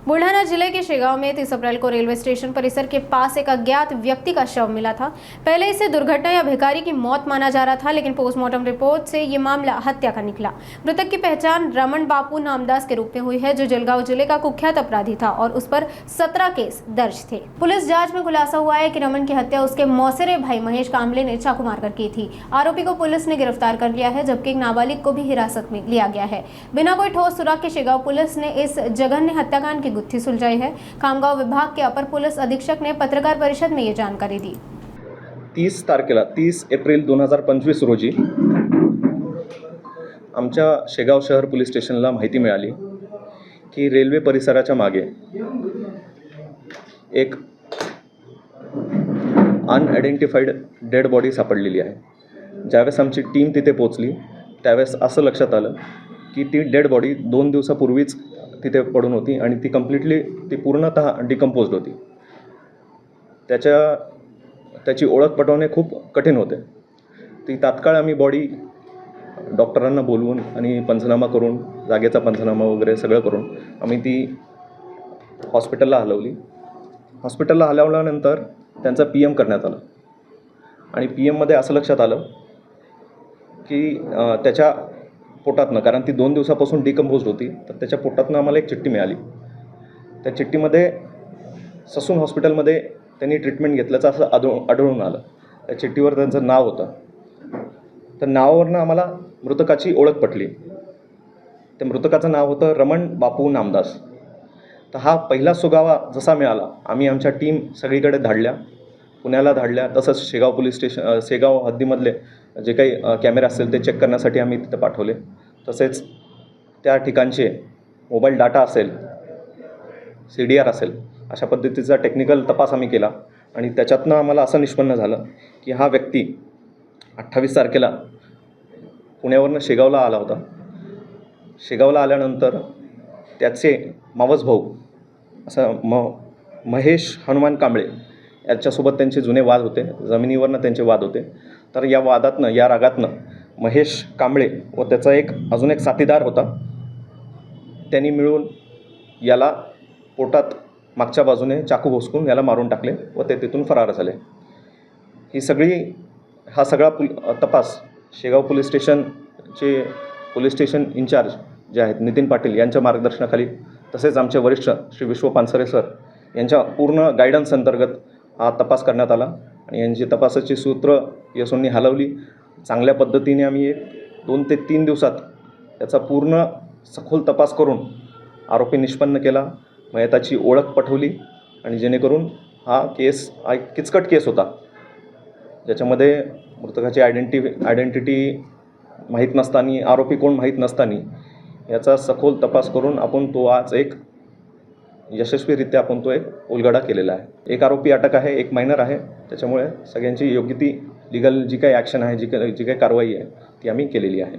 बुल्ढाना जिले के शेगांव में 30 अप्रैल को रेलवे स्टेशन परिसर के पास एक अज्ञात व्यक्ति का शव मिला था। पहले इसे दुर्घटना या भिखारी की मौत माना जा रहा था, लेकिन पोस्टमार्टम रिपोर्ट से ये मामला हत्या का निकला। मृतक की पहचान रमन बापू नामदास के रूप में हुई है, जो जलगांव जिले का कुख्यात अपराधी था और उस पर 17 केस दर्ज थे। पुलिस जाँच में खुलासा हुआ है कि रमन की हत्या उसके मौसेरे भाई महेश कांबले ने चाकू मारकर की थी। आरोपी को पुलिस ने गिरफ्तार कर लिया है, जबकि एक नाबालिग को भी हिरासत में लिया गया है। बिना कोई ठोस सुराग के शेगांव पुलिस ने इस जघन्य हत्याकांड की गुत्थी सुलझाई है। कामगांव विभाग के अपर पुलिस अधीक्षक ने पत्रकार परिषद में ये जानकारी दी। 30 एप्रिल 2025 रोजी आमच्या शेगाव शहर पोलीस स्टेशनला माहिती मिळाली की रेल्वे परिसराच्या मागे एक अनआयडेंटिफाईड डेड बॉडी सापडलेली आहे। ज्यावेळेस आमची टीम तिथे पोहोचली त्यावेळेस असं लक्षात आलं की ती डेड बॉडी 2 दिवसापूर्वीच तिथे पडून होती आणि ती पूर्णतः डिकम्पोज्ड होती। त्याची ओळख पटवणे खूप कठीण होते। ती तात्काळ आम्ही बॉडी डॉक्टरांना बोलवून आणि पंचनामा करून जागेचा पंचनामा वगैरे सगळं करून आम्ही ती हॉस्पिटलला हलवली। हॉस्पिटलला हलवल्यानंतर त्यांचा PM करण्यात आला आणि PMमध्ये असं लक्षात आलं की त्याच्या पोटातनं, कारण ती 2 दिवसापासून डिकम्पोज्ड होती, तर त्याच्या पोटातनं आम्हाला एक चिठ्ठी मिळाली। त्या चिठ्ठीमध्ये ससून हॉस्पिटलमध्ये त्यांनी ट्रीटमेंट घेतल्याचं असं आढळून आलं। त्या चिठ्ठीवर त्यांचं नाव होतं। तर नावावरनं आम्हाला मृतकाची ओळख पटली। त्या मृतकाचं नाव होतं रमन बापू नामदास। तर हा पहिला सुगावा जसा मिळाला आम्ही आमच्या टीम सगळीकडे धाडल्या, पुण्याला धाडल्या, तसंच शेगाव हद्दीमधले जे काही कॅमेरे असतील ते चेक करण्यासाठी आम्ही तिथे पाठवले। तसेच त्या ठिकाणचे मोबाईल डाटा असेल, CDR असेल, अशा पद्धतीचा टेक्निकल तपास आम्ही केला आणि त्याच्यातनं आम्हाला असं निष्पन्न झालं की हा व्यक्ती 28 तारखेला पुण्यावरनं शेगावला आला होता। शेगावला आल्यानंतर त्याचे मावस भाऊ असं महेश हनुमान कांबळे याच्यासोबत त्यांचे जुने वाद होते, जमिनीवरनं त्यांचे वाद होते। तर या वादातनं, या रागातनं महेश कांबळे व त्याचा अजून एक साथीदार होता, त्यांनी मिळून याला पोटात मागच्या बाजूने चाकू घुसकून याला मारून टाकले व ते तिथून फरार झाले। हा सगळा तपास शेगाव पोलीस स्टेशन इंचार्ज जे आहेत नितीन पाटील यांच्या मार्गदर्शनाखाली, तसेच आमचे वरिष्ठ श्री विश्व पानसरे सर यांच्या पूर्ण गायडन्स अंतर्गत हा तपास करण्यात आला आणि यांची तपासाची सूत्र यशोंनी हलवली। चांगल्या पद्धतीने आम्ही 2 ते 3 दिवसात याचा पूर्ण सखोल तपास करून आरोपी निष्पन्न केला, मयताची ओळख पटवली आणि जेणेकरून हा किचकट केस होता, ज्याच्यामध्ये मृतकाची आयडेंटिटी माहीत नसताना, आरोपी कोण माहीत नसताना याचा सखोल तपास करून आपण तो आज यशस्वीरित्या आपण तो उलगडा केलेला आहे। एक आरोपी अटक आहे, एक मायनर आहे। त्याच्यामुळे सगळ्यांची योग्य ती लीगल जी काही ॲक्शन आहे, जी काही कारवाई आहे ती आम्ही केलेली आहे।